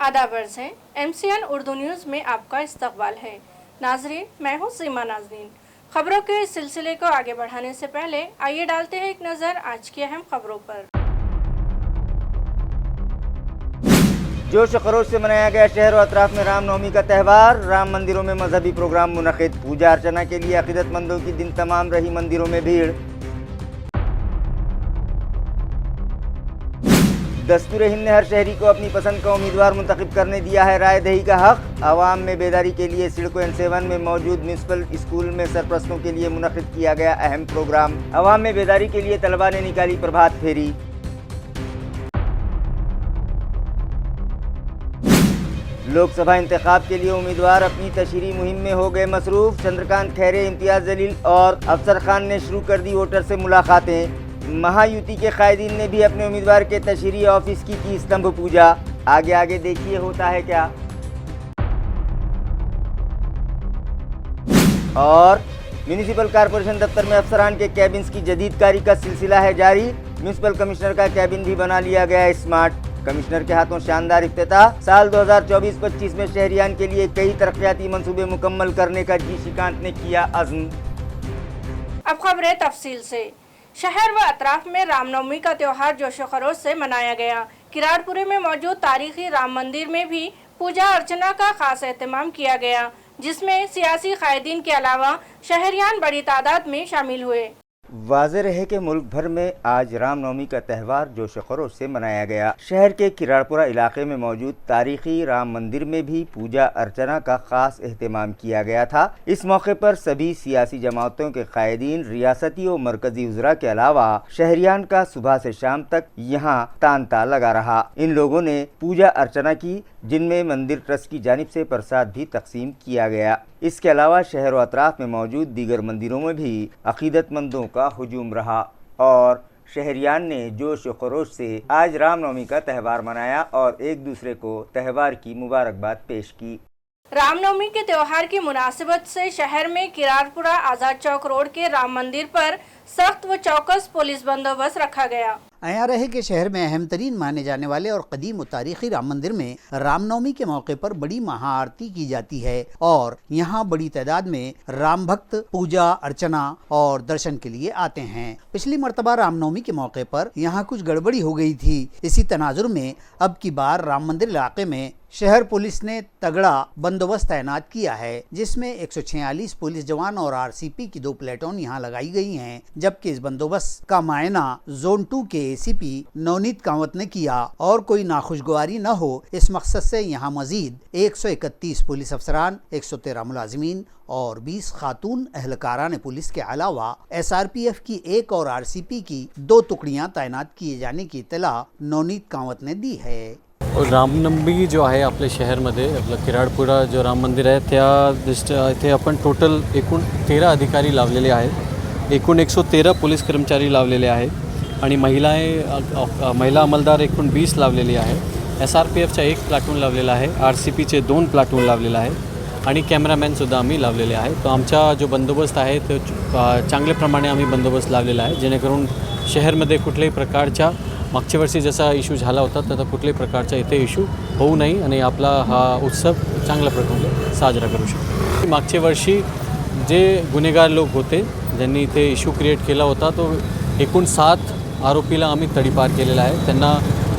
आदाब अर्ज़ है। MCN उर्दू न्यूज़ में आपका इस्तकबाल है। नाज़रीन, मैं हूँ सीमा नाज़रीन। खबरों के इस सिलसिले को आगे बढ़ाने से पहले आइए डालते हैं एक नज़र आज की अहम खबरों पर। जोश खरोश से मनाया गया शहर और अतराफ में रामनवमी का त्यौहार। राम मंदिरों में मजहबी प्रोग्राम मुनक़िद। पूजा अर्चना के लिए अक़ीदतमंदों की दिन तमाम रही मंदिरों में भीड़। दस्तूर हिंद ने हर शहरी को अपनी पसंद का उम्मीदवार मुंतखब करने दिया है राय दही का हक। आवाम में बेदारी के लिए सिडको N7 में मौजूद म्यूनसिपल स्कूल में सरपरस्तों के लिए मुनक़िद किया गया अहम प्रोग्राम। आवाम में बेदारी के लिए तलबा ने निकाली प्रभात फेरी। लोकसभा इंतखाब के लिए उम्मीदवार अपनी तशरीही मुहिम में हो गए मसरूफ। चंद्रकांत खैरे, इम्तियाज जलील और अफसर खान ने शुरू कर दी वोटर से मुलाकातें। महायुति के कायदीन ने भी अपने उम्मीदवार के तशरीही ऑफिस की स्तंभ पूजा। आगे आगे देखिए होता है क्या। और म्यूनिसिपल कॉरपोरेशन दफ्तर में अफसरान के कैबिन्स की जदीदकारी का सिलसिला है जारी। म्यूनिसिपल कमिश्नर का कैबिन भी बना लिया गया स्मार्ट। कमिश्नर के हाथों शानदार इफ्तिताह। साल 2024-25 में शहरियान के लिए कई तरक्याती मंसूबे मुकम्मल करने का जी श्रीकांत ने किया अज़्म। अब खबरें तफसील से। शहर व अतराफ में रामनवमी का त्यौहार जोशो खरोश से मनाया गया। किरारपुरे में मौजूद तारीखी राम मंदिर में भी पूजा अर्चना का खास एहतमाम किया गया, जिसमें सियासी कायदीन के अलावा शहरियान बड़ी तादाद में शामिल हुए। वाज़ेह रहे कि मुल्क भर में आज रामनवमी का त्यौहार जोश खरोश से मनाया गया। शहर के किरारपुरा इलाके में मौजूद तारीखी राम मंदिर में भी पूजा अर्चना का खास एहतमाम किया गया था। इस मौके पर सभी सियासी जमातों के कायदीन, रियासती और मरकजी उज़रा के अलावा शहरियान का सुबह से शाम तक यहाँ तांता लगा रहा। इन लोगों ने पूजा अर्चना की, जिनमें मंदिर ट्रस्ट की जानिब से प्रसाद भी तकसीम किया गया। इसके अलावा शहर व अतराफ में मौजूद दीगर मंदिरों में भी अक़ीदतमंदों का हुजूम रहा और शहरियान ने जोश व खरोश से आज रामनवमी का त्यौहार मनाया और एक दूसरे को त्यौहार की मुबारकबाद पेश की। रामनवमी के त्यौहार की मुनासिबत से शहर में किरारपुरा आज़ाद चौक रोड के राम मंदिर पर सख्त व चौकस पुलिस बंदोबस्त रखा गया। आया रहे कि शहर में अहम तरीन माने जाने वाले और कदीम व तारीखी राम मंदिर में रामनवमी के मौके पर बड़ी महाआरती की जाती है और यहाँ बड़ी तादाद में राम भक्त पूजा अर्चना और दर्शन के लिए आते हैं। पिछली मर्तबा रामनवमी के मौके पर यहाँ कुछ गड़बड़ी हो गई थी। इसी तनाजुर में अब की बार राम मंदिर इलाके में शहर पुलिस ने तगड़ा बंदोबस्त तैनात किया है, जिसमें 146 पुलिस जवान और RCP की 2 प्लेटून यहाँ लगाई गई हैं, जबकि इस बंदोबस्त का मुआयना जोन 2 के ACP नवनीत कांवत ने किया और कोई नाखुशगवारी न हो इस मकसद से यहाँ मजीद 131 पुलिस अफसरान, 113 मुलाजिमीन और 20 खातून अहलकारान पुलिस के अलावा SRPF की 1 और RCP की 2 टुकड़ियाँ तैनात किए जाने की इत्तला नवनीत कांवत ने दी है। रामनवमी जो आहे आपल्या शहरमध्ये आपलं किराडपुरा जो राम मंदिर आहे त्या इथे आपण टोटल एकूण 13 अधिकारी लावलेले आहेत। एकूण 113 पोलीस कर्मचारी लावलेले आहेत आणि महिला अंमलदार एकूण 20 लावलेले आहे। SRPFचा 1 प्लाटून लावलेला आहे, RCPचे 2 प्लाटून लावलेला आहे आणि कॅमेरामॅनसुद्धा आम्ही लावलेले आहे। तो आमचा जो बंदोबस्त आहे तो चांगल्या प्रमाणे आम्ही बंदोबस्त लावलेला आहे, जेणेकरून शहरमध्ये कुठल्याही प्रकारच्या मागच्या वर्षी जसा इशू झाला होता तसा कुठल्याही प्रकारचा इथे इशू होऊ नये आणि आपला हा उत्सव चांगल्या प्रकारे साजरा करू शकतो। मागच्या वर्षी जे गुन्हेगार लोक होते ज्यांनी इथे इशू क्रिएट केला होता तो एकूण 7 आरोपीला आम्ही तडीपार केलेला आहे। त्यांना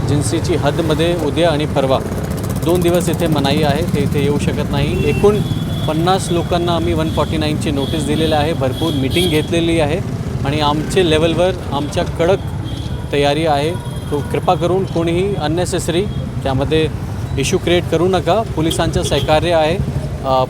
जिन्सीची हदमध्ये उद्या आणि परवा 2 दिवस इथे मनाई आहे, ते इथे येऊ शकत नाही। एकूण 50 लोकांना आम्ही 149ची नोटीस दिलेली आहे, भरपूर मीटिंग घेतलेली आहे आणि आमचे लेवलवर आमच्या कडक तयारी आहे। तो कृपा करून कोणीही अननेसेसरी त्यामध्ये इशू क्रिएट करू नका। पोलिसांचं सहकार्य आहे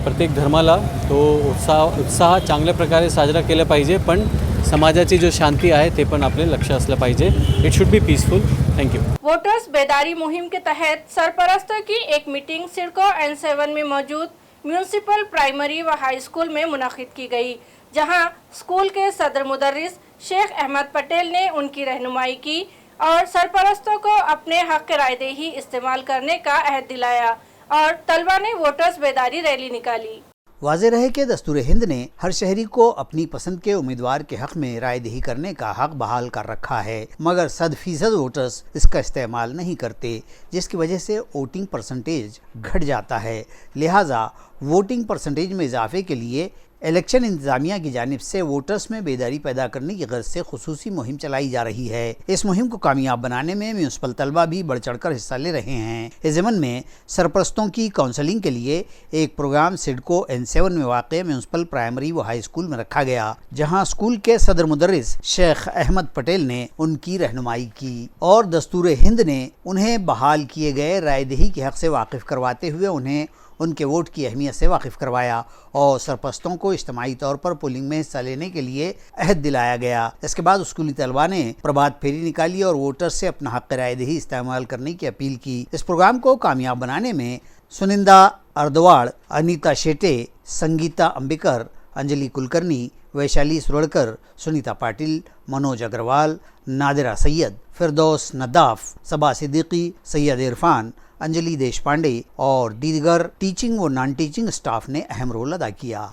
प्रत्येक धर्माला, तो उत्साह चांगल्या प्रकारे साजरा केला पाहिजे, पण समाजाची जो शांती आहे ते पण आपले लक्ष असलं पाहिजे। It should be peaceful. Thank you. Voters बेदारी मुहिम के तहत सरपरस्तों की एक मीटिंग सिडको N7 में मौजूद म्यूनसिपल प्राइमरी व हाई स्कूल में मुनक़िद की गई, जहां स्कूल के सदर मुदर्रिस शेख अहमद पटेल ने उनकी रहनुमाई की और सरपरस्तों को अपने हक रायदही इस्तेमाल करने का अहद दिलाया और तलबा ने वोटर्स बेदारी रैली निकाली। واضح رہے کہ دستور ہند نے ہر شہری کو اپنی پسند کے امیدوار کے حق میں رائے دہی کرنے کا حق بحال کر رکھا ہے، مگر 100% ووٹرز اس کا استعمال نہیں کرتے، جس کی وجہ سے ووٹنگ پرسنٹیج گھٹ جاتا ہے۔ لہٰذا ووٹنگ پرسنٹیج میں اضافے کے لیے الیکشن انتظامیہ کی جانب سے ووٹرز میں بیداری پیدا کرنے کی غرض سے خصوصی مہم چلائی جا رہی ہے۔ اس مہم کو کامیاب بنانے میں میونسپل طلبہ بھی بڑھ چڑھ کر حصہ لے رہے ہیں۔ اس ضمن میں سرپرستوں کی کاؤنسلنگ کے لیے ایک پروگرام سڈکو N7 میں واقع میونسپل پرائمری و ہائی اسکول میں رکھا گیا، جہاں اسکول کے صدر مدرس شیخ احمد پٹیل نے ان کی رہنمائی کی اور دستور ہند نے انہیں بحال کیے گئے رائے دہی کے حق سے واقف کرواتے ہوئے انہیں ان کے ووٹ کی اہمیت سے واقف کروایا اور سرپرستوں کو اجتماعی طور پر پولنگ میں حصہ لینے کے لیے عہد دلایا گیا۔ اس کے بعد اسکولی طلباء نے پربھات پھیری نکالی اور ووٹر سے اپنا حق رائے دہی استعمال کرنے کی اپیل کی۔ اس پروگرام کو کامیاب بنانے میں سنندا اردواڑ، انیتا شیٹے، سنگیتا امبیکر، انجلی کلکرنی، ویشالی سروڑکر، سنیتا پاٹل، منوج اگروال، نادرہ سید، فردوس نداف، صبا صدیقی، سید عرفان، انجلی دیش پانڈے اور دیگر ٹیچنگ و نان ٹیچنگ سٹاف نے اہم رول ادا کیا۔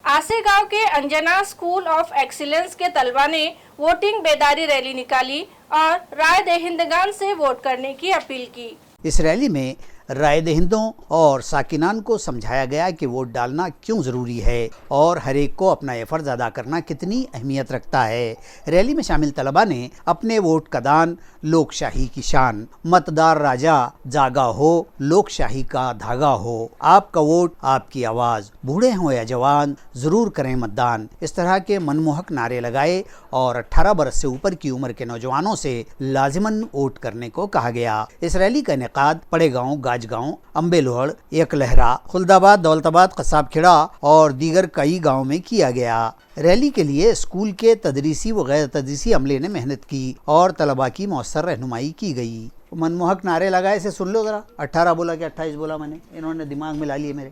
آسے گاؤں کے انجنا اسکول آف ایکسیلنس کے طلبہ نے ووٹنگ بیداری ریلی نکالی اور رائے دہندگان سے ووٹ کرنے کی اپیل کی۔ اس ریلی میں رائے دہندوں اور ساکنان کو سمجھایا گیا کہ ووٹ ڈالنا کیوں ضروری ہے اور ہر ایک کو اپنا یہ فرض ادا کرنا کتنی اہمیت رکھتا ہے۔ ریلی میں شامل طلباء نے اپنے ووٹ کا دان، لوک شاہی کی شان، متدار راجا جاگا ہو، لوک شاہی کا دھاگا ہو، آپ کا ووٹ آپ کی آواز، بوڑھے ہوں یا جوان ضرور کریں متدان، اس طرح کے منموہک نعرے لگائے اور 18 برس سے اوپر کی عمر کے نوجوانوں سے لازماً ووٹ کرنے کو کہا گیا۔ اس ریلی کا انعقاد پڑے گاؤں، گاج گاؤں، امبے لوہڑ، یک لہرا، خلدآباد، دولت آباد، قصاب کھیڑا اور دیگر کئی گاؤں میں کیا گیا۔ ریلی کے لیے اسکول کے تدریسی و غیر تدریسی عملے نے محنت کی اور طلباء کی مؤثر رہنمائی کی گئی۔ منموہک نعرے لگائے سے سن لو ذرا، 18 بولا کہ 28 بولا میں نے، انہوں نے دماغ میں لا لیے میرے۔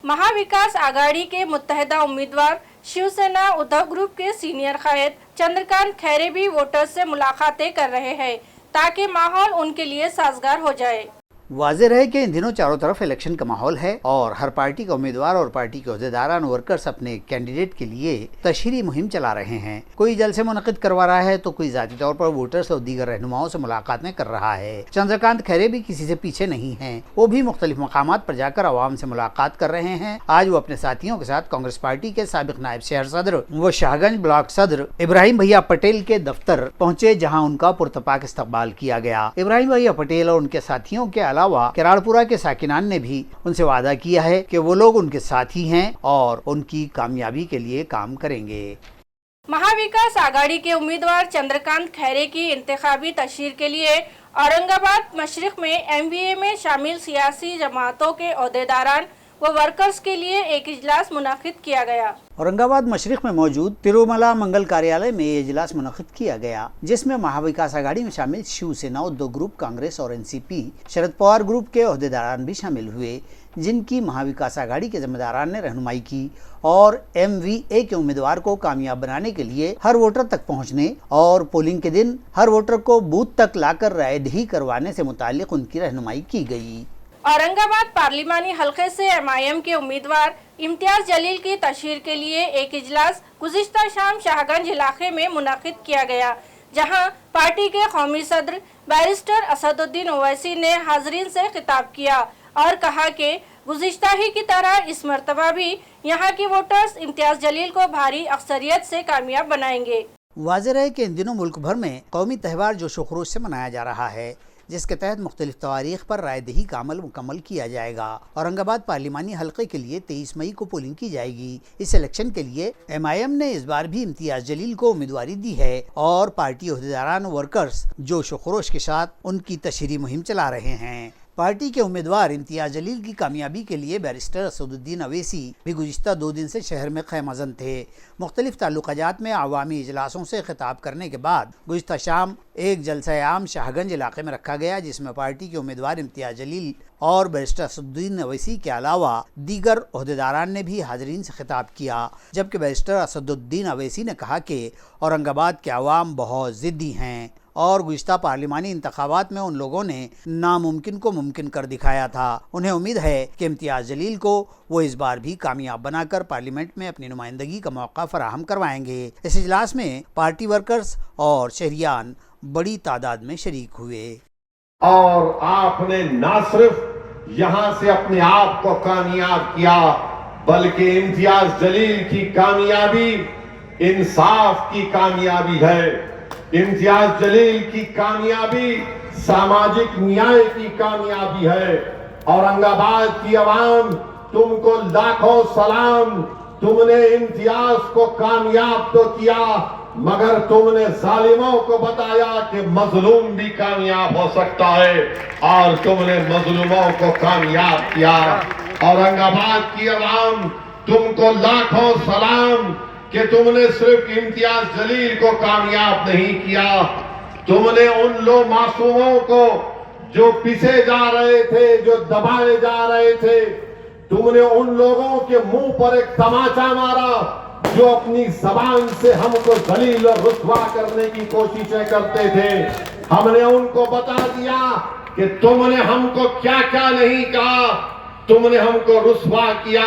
مہا وکاس آگاڑی کے متحدہ امیدوار شیو سینا ادھو گروپ کے سینئر قائد چندرکانت کھیرے بھی ووٹرز سے ملاقاتیں کر رہے ہیں تاکہ ماحول ان کے لیے سازگار ہو جائے۔ واضح رہے کہ ان دنوں چاروں طرف الیکشن کا ماحول ہے اور ہر پارٹی کا امیدوار اور پارٹی کے عہدیداران ورکرز اپنے کینڈیڈیٹ کے لیے تشہیری مہم چلا رہے ہیں۔ کوئی جلسے منعقد کروا رہا ہے تو کوئی ذاتی طور پر ووٹرز اور دیگر رہنماؤں سے ملاقاتیں کر رہا ہے۔ چندرکانت کھیرے بھی کسی سے پیچھے نہیں ہیں، وہ بھی مختلف مقامات پر جا کر عوام سے ملاقات کر رہے ہیں۔ آج وہ اپنے ساتھیوں کے ساتھ کانگریس پارٹی کے سابق نائب شہر صدر و شاہگنج بلاک صدر ابراہیم بھیا پٹیل کے دفتر پہنچے، جہاں ان کا پرتپاک استقبال کیا گیا۔ ابراہیم بھیا پٹیل اور ان کے ساتھیوں کے علاوہ کراڑ پورہ کے ساکنان نے بھی ان سے وعدہ کیا ہے کہ وہ لوگ ان کے ساتھی ہیں اور ان کی کامیابی کے لیے کام کریں گے۔ مہا وکاس آگاڑی کے امیدوار چندرکانت کھیرے کی انتخابی تشہیر کے لیے اورنگ آباد مشرق میں MVA میں شامل سیاسی جماعتوں کے عہدیداران و ورکرز کے لیے ایک اجلاس منعقد کیا گیا۔ اورنگ آباد مشرق میں موجود تروملا منگل کاریالے میں یہ اجلاس منعقد کیا گیا، جس میں مہا وکاس آگاڑی میں شامل شیو سینا ادھو گروپ، کانگریس اور NCP شرد پوار گروپ کے عہدیداران بھی شامل ہوئے، جن کی مہا وکاس آگاڑی کے ذمہ داران نے رہنمائی کی اور MVA کے امیدوار کو کامیاب بنانے کے لیے ہر ووٹر تک پہنچنے اور پولنگ کے دن ہر ووٹر کو بوتھ تک لا کر رائے دہی کروانے سے متعلق ان کی رہنمائی کی گئی۔ اورنگ آباد پارلیمانی حلقے سے MIM کے امیدوار امتیاز جلیل کی تشہیر کے لیے ایک اجلاس گزشتہ شام شاہگنج علاقے میں منعقد کیا گیا، جہاں پارٹی کے قومی صدر بیرسٹر اسد الدین اویسی نے حاضرین سے خطاب کیا اور کہا کہ گزشتہ ہی کی طرح اس مرتبہ بھی یہاں کی ووٹرز امتیاز جلیل کو بھاری اکثریت سے کامیاب بنائیں گے۔ واضح ہے کہ ان دنوں ملک بھر میں قومی تہوار جوش و خروش سے منایا جا رہا ہے، جس کے تحت مختلف تواریخ پر رائے دہی کا عمل مکمل کیا جائے گا۔ اورنگ آباد پارلیمانی حلقے کے لیے 23 مئی کو پولنگ کی جائے گی۔ اس الیکشن کے لیے MIM نے اس بار بھی امتیاز جلیل کو امیدواری دی ہے اور پارٹی عہدیداران ورکرز جوش و خروش کے ساتھ ان کی تشہیری مہم چلا رہے ہیں۔ پارٹی کے امیدوار امتیاز جلیل کی کامیابی کے لیے بیرسٹر اسد الدین اویسی بھی گزشتہ 2 دن سے شہر میں خیمہ زن تھے۔ مختلف تعلقہ جات میں عوامی اجلاسوں سے خطاب کرنے کے بعد گزشتہ شام ایک جلسہ عام شاہگنج علاقے میں رکھا گیا، جس میں پارٹی کے امیدوار امتیاز جلیل اور بیرسٹر اسد الدین اویسی کے علاوہ دیگر عہدیداران نے بھی حاضرین سے خطاب کیا، جبکہ بیرسٹر اسد الدین اویسی نے کہا کہ اورنگ آباد کے عوام بہت ضدی ہیں اور گزشتہ پارلیمانی انتخابات میں ان لوگوں نے ناممکن کو ممکن کر دکھایا تھا۔ انہیں امید ہے کہ امتیاز جلیل کو وہ اس بار بھی کامیاب بنا کر پارلیمنٹ میں اپنی نمائندگی کا موقع فراہم کروائیں گے۔ اس اجلاس میں پارٹی ورکرز اور شہریان بڑی تعداد میں شریک ہوئے۔ اور آپ نے نہ صرف یہاں سے اپنے آپ کو کامیاب کیا بلکہ امتیاز جلیل کی کامیابی انصاف کی کامیابی ہے، امتیاز جلیل کی کامیابی سماجک نیائے کی کامیابی ہے۔ اورنگ آباد کی عوام تم کو لاکھوں سلام، تم نے امتیاز کو کامیاب تو کیا مگر تم نے ظالموں کو بتایا کہ مظلوم بھی کامیاب ہو سکتا ہے، اور تم نے مظلوموں کو کامیاب کیا۔ اورنگ آباد کی عوام تم کو لاکھوں سلام کہ تم نے صرف امتیاز جلیل کو کامیاب نہیں کیا، تم نے ان لوگ معصوموں کو جو پیسے جا رہے تھے، جو دبائے جا رہے تھے، تم نے ان لوگوں کے منہ پر ایک تماچا مارا جو اپنی زبان سے ہم کو ذلیل اور رسوا کرنے کی کوششیں کرتے تھے۔ ہم نے ان کو بتا دیا کہ تم نے ہم کو کیا کیا نہیں کہا، تم نے ہم کو رسوا کیا،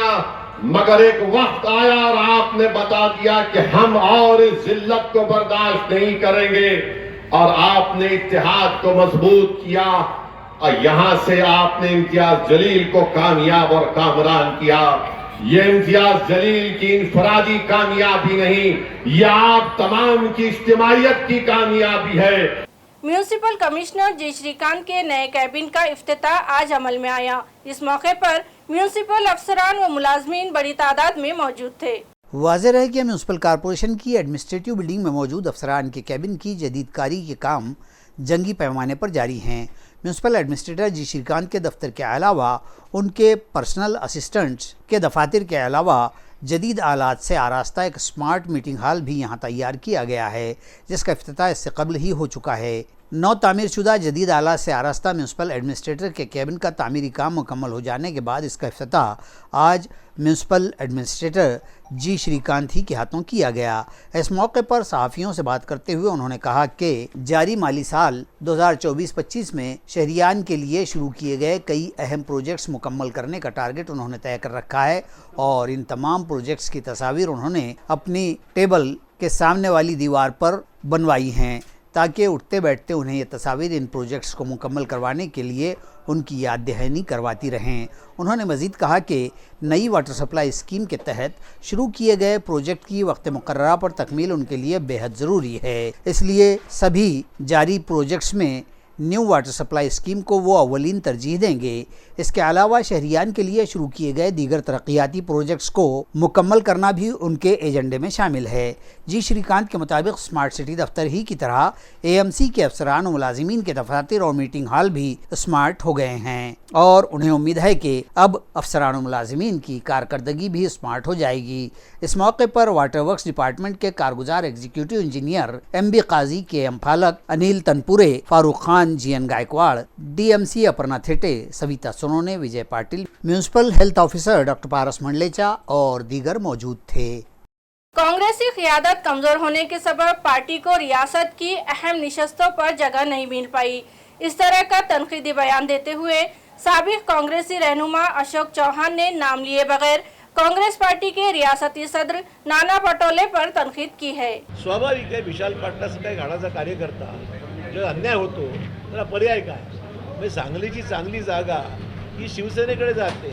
مگر ایک وقت آیا اور آپ نے بتا دیا کہ ہم اور اس ذلت کو برداشت نہیں کریں گے، اور آپ نے اتحاد کو مضبوط کیا، اور یہاں سے آپ نے امتیاز جلیل کو کامیاب اور کامران کیا۔ یہ امتیاز جلیل کی انفرادی کامیابی نہیں، یہ آپ تمام کی اجتماعیت کی کامیابی ہے۔ میونسپل کمشنر جی شریکانت کے نئے کیبن کا افتتاح آج عمل میں آیا۔ اس موقع پر میونسپل افسران و ملازمین بڑی تعداد میں موجود تھے۔ واضح ہے کہ میونسپل کارپوریشن کی ایڈمنسٹریٹو بلڈنگ میں موجود افسران کے کیبن کی جدید کاری کے کام جنگی پیمانے پر جاری ہیں۔ میونسپل ایڈمنسٹریٹر جی شریکانت کے دفتر کے علاوہ ان کے پرسنل اسسٹنٹس کے دفاتر کے علاوہ جدید آلات سے آراستہ ایک سمارٹ میٹنگ ہال بھی یہاں تیار کیا گیا ہے، جس کا افتتاح اس سے قبل ہی ہو چکا ہے۔ نو تعمیر شدہ جدید آلات سے آراستہ میونسپل ایڈمنسٹریٹر کے کیبن کا تعمیری کام مکمل ہو جانے کے بعد اس کا افتتاح آج میونسپل ایڈمنسٹریٹر جی شریکانت ہی کے ہاتھوں کیا گیا۔ اس موقع پر صحافیوں سے بات کرتے ہوئے انہوں نے کہا کہ جاری مالی سال 2024-25 میں شہریان کے لیے شروع کیے گئے کئی اہم پروجیکٹس مکمل کرنے کا ٹارگٹ انہوں نے طے کر رکھا ہے، اور ان تمام پروجیکٹس کی تصاویر انہوں نے اپنی ٹیبل کے سامنے والی دیوار پر بنوائی ہیں تاکہ اٹھتے بیٹھتے انہیں یہ تصاویر ان پروجیکٹس کو مکمل کروانے کے لیے ان کی یاد دہانی کرواتی رہیں۔ انہوں نے مزید کہا کہ نئی واٹر سپلائی اسکیم کے تحت شروع کیے گئے پروجیکٹ کی وقت مقررہ پر تکمیل ان کے لیے بے حد ضروری ہے، اس لیے سبھی جاری پروجیکٹس میں نیو واٹر سپلائی اسکیم کو وہ اولین ترجیح دیں گے۔ اس کے علاوہ شہریان کے لیے شروع کیے گئے دیگر ترقیاتی پروجیکٹس کو مکمل کرنا بھی ان کے ایجنڈے میں شامل ہے۔ جی شریکانت کے مطابق اسمارٹ سٹی دفتر ہی کی طرح اے ایم سی کے افسران و ملازمین کے دفاتر اور میٹنگ ہال بھی اسمارٹ ہو گئے ہیں، اور انہیں امید ہے کہ اب افسران و ملازمین کی کارکردگی بھی اسمارٹ ہو جائے گی۔ اس موقع پر واٹر ورکس ڈپارٹمنٹ کے کارگزار executive engineer M B Qazi, K M Phalak, Anil Tanpure, Farooq Khan, G N Gaikwad, D M C Aparna Thite, Savita Sonone, Vijay Patil, municipal health officer doctor Paras Mandlecha اور دیگر موجود تھے۔ کانگریسی قیادت کمزور ہونے کے سبب پارٹی کو ریاست کی اہم نشستوں پر جگہ نہیں مل پائی، اس طرح کا تنقیدی بیان دیتے ہوئے سابق کانگریسی رہنما اشوک چوہان نے نام لیے بغیر کانگریس پارٹی کے ریاستی صدر नाना पटोले पर तनखीद की है। स्वाभाविक आहे, विशाल पाटलासारखा एक घाणाचा कार्यकर्ता जर अन्याय होतो त्याला पर्याय काय? म्हणजे सांगलीची चांगली जागा ही शिवसेनेकडे जाते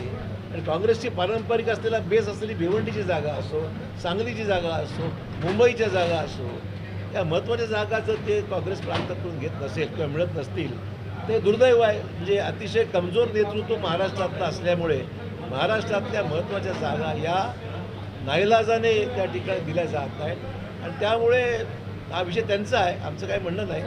आणि काँग्रेसची पारंपरिक असलेला बेस असलेली भिवंडीची जागा असो, सांगलीची जागा असो, मुंबईच्या जागा असो, या महत्त्वाच्या जागा जर ते काँग्रेस प्रांतातून घेत नसेल किंवा मिळत नसतील ते दुर्दैव आहे। म्हणजे अतिशय कमजोर नेतृत्व महाराष्ट्रातलं असल्यामुळे महाराष्ट्रातल्या महत्त्वाच्या जागा या नाईलाजाने त्या ठिकाणी दिल्या जात आहेत आणि त्यामुळे हा विषय त्यांचा आहे, आमचं काही म्हणणं नाही।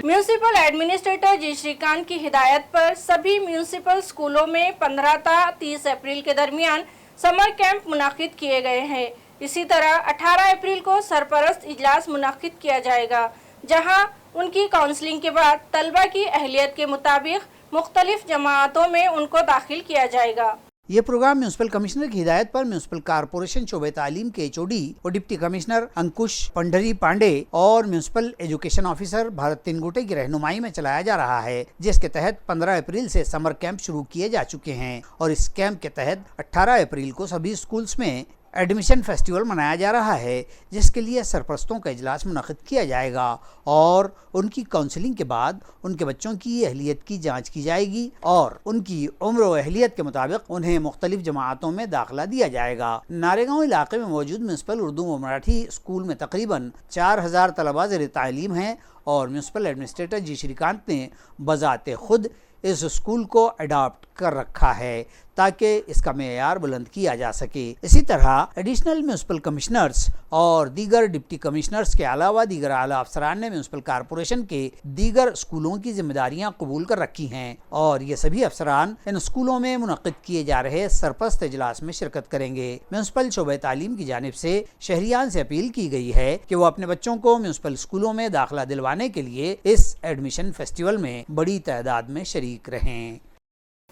म्यूनिसिपल एडमिनिस्ट्रेटर जी श्रीकांत की हिदायत पर सभी म्यूनिसिपल स्कूलों में 15 ta 30 अप्रैल के दरमियान समर कैंप मुनाकिद किए गए हैं। इसी तरह 18 अप्रैल को सरपरस्त इजलास मुनाकिद किया जाएगा, जहां उनकी काउंसलिंग के बाद तलबा की अहलियत के मुताबिक मुख्तलिफ जमातों में उनको दाखिल किया जाएगा। ये प्रोग्राम म्यूनिसिपल कमिश्नर की हिदायत पर म्यूनिसिपल कारपोरेशन शोबे तालीम के HOD और डिप्टी कमिश्नर अंकुश पंडरी पांडे और म्यूनिसिपल एजुकेशन ऑफिसर भारत तिनगुटे की रहनुमाई में चलाया जा रहा है, जिसके तहत 15 अप्रैल से समर कैंप शुरू किए जा चुके हैं और इस कैंप के तहत 18 अप्रैल को सभी स्कूल्स में एडमिशन फेस्टिवल मनाया जा रहा है, जिसके लिए सरपरस्तों का इजलास मुनक़िद किया जाएगा और उनकी काउंसलिंग के बाद उनके बच्चों की अहलियत की जांच की जाएगी और उनकी उम्र और अहलियत के मुताबिक उन्हें मुख्तलिफ जमातों में दाखिला दिया जाएगा। नारेगांव इलाके में मौजूद म्यूनिसिपल उर्दू व मराठी स्कूल में तकरीबन 4000 तलबा ज़ेर तालीम हैं और म्यूनिसिपल एडमिनिस्ट्रेटर जी श्रीकांत ने बजाते खुद इस स्कूल को अडॉप्ट कर रखा है ताकि इसका मेयार बुलंद किया जा सके। इसी तरह एडिशनल म्यूनिसिपल कमिश्नर्स और दीगर डिप्टी कमिश्नर्स के अलावा दीगर आला अफसरान ने म्यूनिसिपल कारपोरेशन के दीगर स्कूलों की जिम्मेदारियां कबूल कर रखी हैं और ये सभी अफसरान इन स्कूलों में मुनक़िद किए जा रहे सरपरस्त इजलास में शिरकत करेंगे। म्यूनिसिपल शोबे तालीम की जानिब से शहरियान से अपील की गई है कि वो अपने बच्चों को म्यूनिसिपल स्कूलों में दाखिला दिलवाने के लिए इस एडमिशन फेस्टिवल में बड़ी तादाद में शरीक रहें।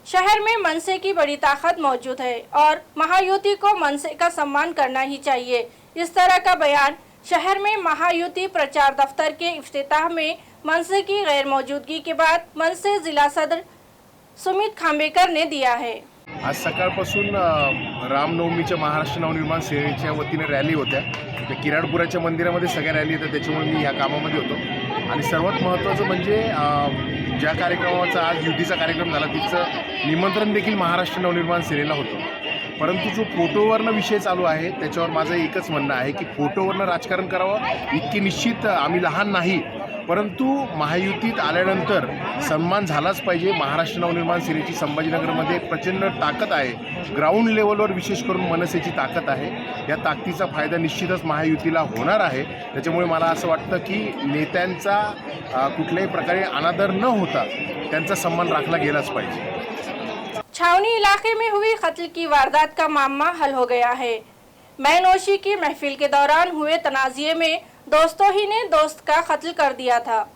शहर में मनसे की बड़ी ताकत मौजूद है और महायुति को मनसे का सम्मान करना ही चाहिए। इस तरह का बयान शहर में महायुति प्रचार दफ्तर के इफ्तिताह में मनसे की गैर मौजूदगी के बाद मनसे जिला सदर सुमित खांबेकर ने दिया है। आज सकाळपासून रामनवमीच्या महाराष्ट्र नवनिर्माण सेनेच्या वतीने रॅली होत्या। त्या किराडपुराच्या मंदिरामध्ये सगळ्या रॅली येतात, त्याच्यामुळे मी या कामामध्ये होतो। आणि सर्वात महत्त्वाचं म्हणजे ज्या कार्यक्रमाचा आज युतीचा कार्यक्रम झाला तिचं निमंत्रण देखील महाराष्ट्र नवनिर्माण सेनेला होतं, परंतु जो फोटोवरनं विषय चालू आहे त्याच्यावर माझं एकच म्हणणं आहे की फोटोवरनं राजकारण करावं इतकी निश्चित आम्ही लहान नाही, परंतु महायुतीत आल्यानंतर सन्मान झालाच पाहिजे। महाराष्ट्र नवनिर्माण सेनेची संभाजीनगरमध्ये प्रचंड ताकद आहे, ग्राउंड लेवलवर विशेष करून मनसेची ताकद आहे। या ताकदीचा फायदा निश्चितच महायुतीला होणार आहे। त्याच्यामुळे मला असं वाटतं की नेत्यांचा कुठल्याही प्रकारे अनादर न होता त्यांचा सन्मान राखला गेलाच पाहिजे। छावनी इलाके में हुई कत्ल की वारदात का मामला हल हो गया है। मैनोशी की महफिल के दौरान हुए तनाज़े में दोस्तों ही ने दोस्त का कत्ल कर दिया था।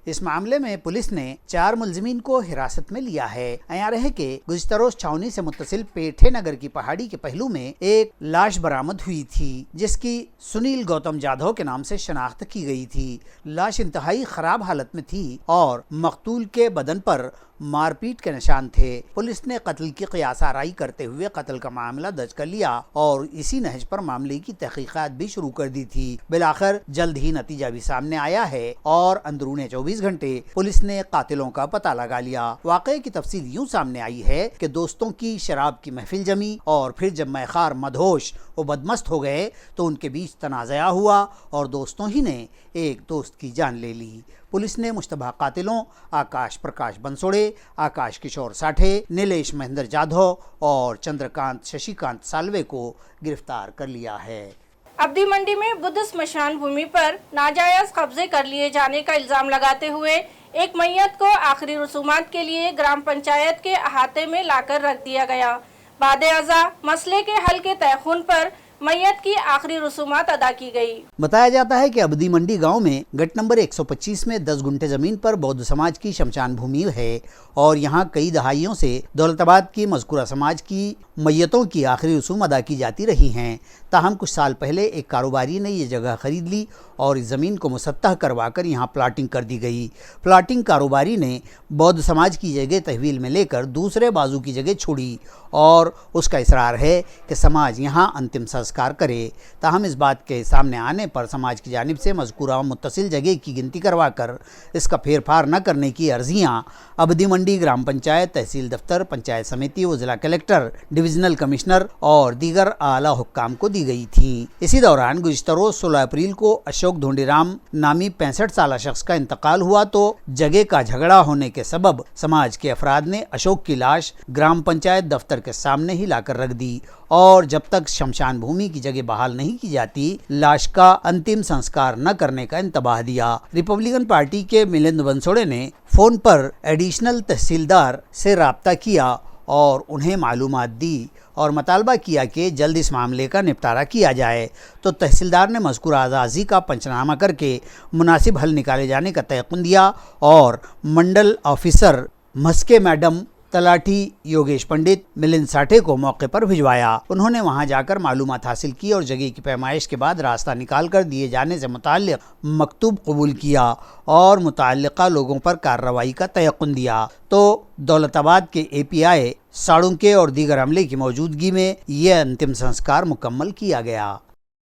इस मामले में पुलिस ने 4 मुलजिमीन को हिरासत में लिया है। अयार है कि गुज़िश्ता रोज़ छावनी से मुत्तसिल पेठे नगर की पहाड़ी के पहलू में एक लाश बरामद हुई थी, जिसकी सुनील गौतम जाधव के नाम से शनाख्त की गई थी। लाश इंतहाई खराब हालत में थी और मकतूल के बदन पर मारपीट के निशान थे। पुलिस ने कत्ल की क़ियास आराई करते हुए कत्ल का मामला दर्ज कर लिया और इसी नहज पर मामले की तहकीकात भी शुरू कर दी थी। बिलाखिर जल्द ही नतीजा भी सामने आया है और अंदरूने 24 घंटे पुलिस ने कातिलों का पता लगा लिया। वाक़े की तफसील यूँ सामने आई है कि दोस्तों की शराब की महफिल जमी और फिर जब मैखार मदहोश और बदमस्त हो गए तो उनके बीच तनाज़ा हुआ और दोस्तों ही ने एक दोस्त की जान ले ली। पुलिस ने मुश्तबा कातिलों आकाश प्रकाश बंसोड़े, आकाश किशोर साठे, नीलेश महेंद्र जाधव और चंद्रकांत शशिकांत सालवे को गिरफ्तार कर लिया है। अब्दी मंडी में बुद्ध स्मशान भूमि पर नाजायज कब्जे कर लिए जाने का इल्जाम लगाते हुए एक मैयत को आखिरी रसूमात के लिए ग्राम पंचायत के अहाते में लाकर रख दिया गया। बादे अज़ा मसले के हल के तयखुन पर मैयत की आखिरी रसूमात अदा की गई। बताया जाता है कि अब्दी मंडी गांव में गट नंबर 125 में 10 गुंठे जमीन पर बौद्ध समाज की शमशान भूमि है और यहां कई दहाइयों से दौलताबाद की मज़कूरा समाज की मैयतों की आखिरी रसूम अदा की जाती रही हैं। ताहम कुछ साल पहले एक कारोबारी ने ये जगह खरीद ली और इस ज़मीन को मुसत्तह करवाकर यहाँ प्लाटिंग कर दी गई। प्लाटिंग कारोबारी ने बौद्ध समाज की जगह तहवील में लेकर दूसरे बाजू की जगह छोड़ी और उसका इसरार है कि समाज यहाँ अंतिम संस्कार करे। ताहम इस बात के सामने आने पर समाज की जानिब से मज़कूरा मुत्तसिल जगह की गिनती करवाकर इसका फेर फार न करने की अर्जियाँ अब्दी मंडी ग्राम पंचायत, तहसील दफ्तर, पंचायत समिति व जिला कलेक्टर, डिविजनल कमिश्नर और दीगर आला हुक्काम को दी गई थी। इसी दौरान गुज़िश्ता रोज़ 16 अप्रैल को अशोक धोंडीराम नामी 65 साल शख्स का इंतकाल हुआ तो जगह का झगड़ा होने के सबब समाज के अफराद ने अशोक की लाश ग्राम पंचायत दफ्तर के सामने ही लाकर रख दी और जब तक शमशान भूमि की जगह बहाल नहीं की जाती लाश का अंतिम संस्कार न करने का इंतबाह दिया। रिपब्लिकन पार्टी के मिलिंद बंसोड़े ने फ़ोन पर एडिशनल तहसीलदार से राब्ता किया और उन्हें मालूमात दी और मतालबा किया कि जल्द इस मामले का निपटारा किया जाए तो तहसीलदार ने मज़कूरा अज़ाज़ी का पंचनामा करके मुनासिब हल निकाले जाने का तयक़ुन दिया और मंडल ऑफिसर मस्के मैडम तलाठी योगेश पंडित मिलिंद साठे को मौके पर भिजवाया। उन्होंने वहां जाकर मालूमात हासिल की और जगह की पैमाइश के बाद रास्ता निकालकर दिए जाने से मुताल्लिक मकतूब कबूल किया और मुताल्लिका लोगों पर कार्रवाई का तयक़ुन दिया। तो दौलताबाद के API साळुंके और दीगर अमले की मौजूदगी में ये अंतिम संस्कार मुकम्मल किया गया।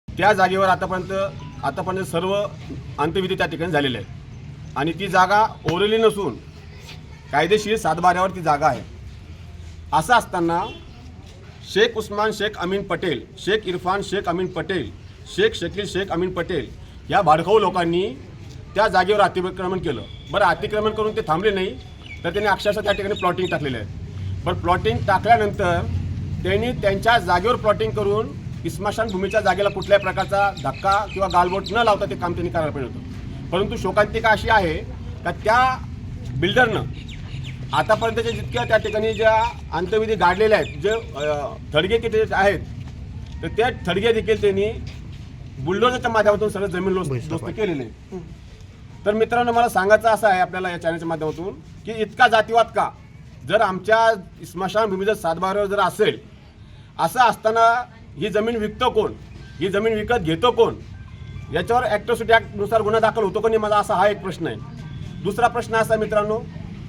त्या जागेवर आतापर्यंत सर्व अंत्यविधी त्या ठिकाणी झालेले आहेत आणि ती जागा ओरली नसून कायदेशीर सातबाऱ्यावर ती जागा आहे। असं असताना शेख उस्मान शेख अमीन पटेल, शेख इरफान शेख अमीन पटेल, शेख शकील शेख अमीन पटेल या भाडखाऊ लोकांनी त्या जागेवर अतिक्रमण केलं। बरं, अतिक्रमण करून ते थांबले नाही तर त्यांनी अक्षरशः त्या ठिकाणी प्लॉटिंग टाकलेलं आहे। पण प्लॉटिंग टाकल्यानंतर त्यांनी त्यांच्या जागेवर प्लॉटिंग करून स्मशानभूमीच्या जागेला कुठल्याही प्रकारचा धक्का किंवा गालबोट न लावता ते काम त्यांनी करायला पाहिजे होतं। परंतु शोकांतिका अशी आहे का त्या बिल्डरनं आतापर्यंतच्या जितक्या त्या ठिकाणी ज्या अंत्यविधी गाडलेल्या आहेत, जे थडगे किती आहेत, तर त्या थडगे देखील त्यांनी बुलडोझरच्या माध्यमातून सगळं जमीन दोस्त केलेले आहे। तर मित्रांनो, मला सांगायचं असं आहे आपल्याला या चॅनलच्या माध्यमातून की इतका जातीवाद का? जर आमच्या स्मशानभूमी जर सातबाऱ्यावर जर असेल, असं असताना ही जमीन विकतो कोण? ही जमीन विकत घेतो कोण? याच्यावर ॲट्रॉसिटी ॲक्टनुसार गुन्हा दाखल होतो कोणी? माझा असा हा एक प्रश्न आहे। दुसरा प्रश्न असा मित्रांनो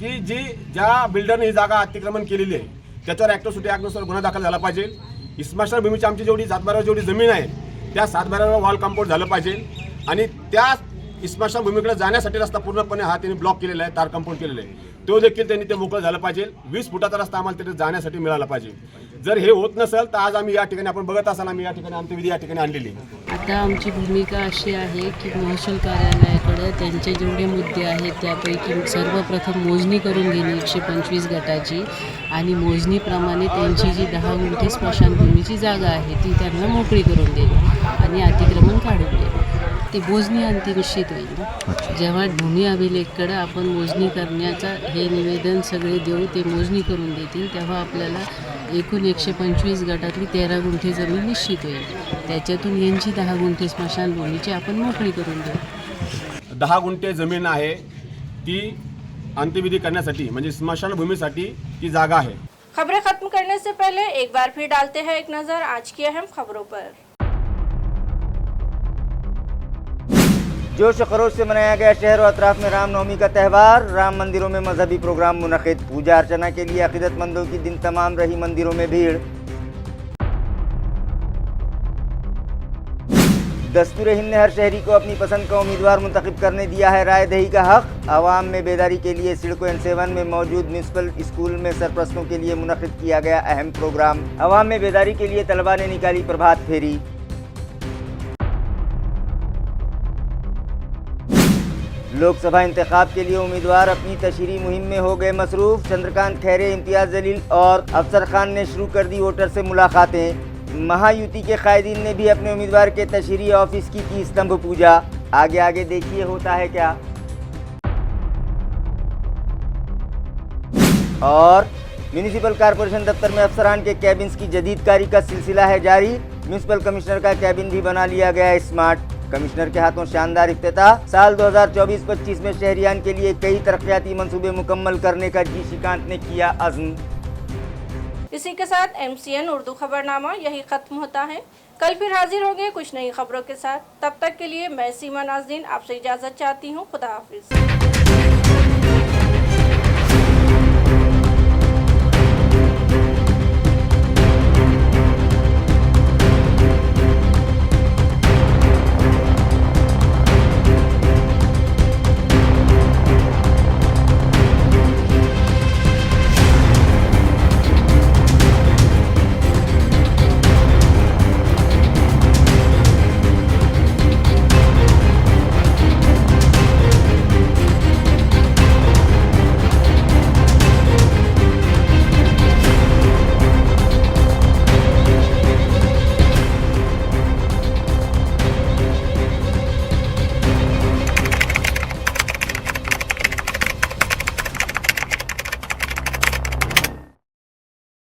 की ज्या बिल्डरने ही जागा अतिक्रमण केलेली आहे त्याच्यावर ॲट्रॉसिटी ॲक्टनुसार गुन्हा दाखल झाला पाहिजे। स्मशानभूमीची आमची जेवढी सातबाऱ्यावर जेवढी जमीन आहे त्या सातबाऱ्यावर वॉल कंपाऊंड झालं पाहिजे आणि त्या स्मशानभूमीकडे जाण्यासाठी रस्ता पूर्णपणे हा त्यांनी ब्लॉक केलेला आहे, तार कंपाऊंड केलेलं आहे, तो देखील त्यांनी ते मोकळं झालं पाहिजे। 20 फुटाचा रस्ता आम्हाला तिथे जाण्यासाठी मिळाला पाहिजे। जर हे होत नसेल तर आज आम्ही या ठिकाणी, आपण बघत असाल, आम्ही या ठिकाणी अंत्यविधी या ठिकाणी आणलेली आहे। आता आमची भूमिका अशी आहे की महसूल कार्यालयाकडे त्यांचे जेवढे मुद्दे आहेत त्यापैकी सर्वप्रथम मोजणी करून घेणे 125 गटाची आणि मोजणीप्रमाणे त्यांची जी 10 गुंठे स्मशानभूमीची जागा आहे ती त्यांना मोकळी करून देणे आणि अतिक्रमण काढून देणे। ती मोजणी अंतिम निश्चित होईल जेव्हा भूमी अभिलेखकडे आपण मोजणी करण्याचा हे निवेदन सगळे देऊ, ते मोजणी करून देतील, तेव्हा आपल्याला एकूण 125 गटातली 13 गुंठे जमीन निश्चित होईल। त्याच्यातून यांची 10 गुंठे स्मशानभूमीची आपण मोकळी करून देऊ। 10 गुंठे जमीन आहे ती अंत्यविधी करण्यासाठी म्हणजे स्मशानभूमीसाठी ती जागा आहे। खबरें खत्म करने से पहले एक बार फिर डालते हैं एक नजर आज की अहम खबरों पर। जोश खरोश से मनाया गया शहर और अतराफ में रामनवमी का त्यौहार। राम मंदिरों में मजहबी प्रोग्राम मुनक़िद। पूजा अर्चना के लिए अक़ीदतमंदों की दिन तमाम रही मंदिरों में भीड़। दस्तूर हिंद ने हर शहरी को अपनी पसंद का उम्मीदवार मुंतखब करने दिया है राय दही का हक। आवाम में बेदारी के लिए सिडको N7 में मौजूद म्यूनसिपल स्कूल में सरपरस्तों के लिए मुनक़िद किया गया अहम प्रोग्राम। आवाम में बेदारी के लिए तलबा ने निकाली प्रभात फेरी। लोकसभा इंतखाब के लिए उम्मीदवार अपनी तशरीह मुहिम में हो गए मसरूफ। चंद्रकांत खैरे, इम्तियाज़ जलील और अफसर खान ने शुरू कर दी वोटर से मुलाकातें। महायुति के कायदीन ने भी अपने उम्मीदवार के तशरीह ऑफिस की स्तंभ पूजा। आगे आगे देखिए होता है क्या। और म्यूनिसिपल कॉरपोरेशन दफ्तर में अफसरान के कैबिन्स की जदीदकारी का सिलसिला है जारी। म्यूनिसिपल कमिश्नर का कैबिन भी बना लिया गया है स्मार्ट। कमिश्नर के हाथों शानदार इफ्तिताह। साल 2024-25 में शहरियान के लिए कई तरक्याती मंसूबे मुकम्मल करने का जी श्रीकांत ने किया अज़्म। इसी के साथ MCN उर्दू खबरनामा यही खत्म होता है। कल फिर हाजिर होंगे कुछ नई खबरों के साथ। तब तक के लिए मैं सीमा नाज़रीन आपसे इजाज़त चाहती हूँ। खुदा हाफिज़।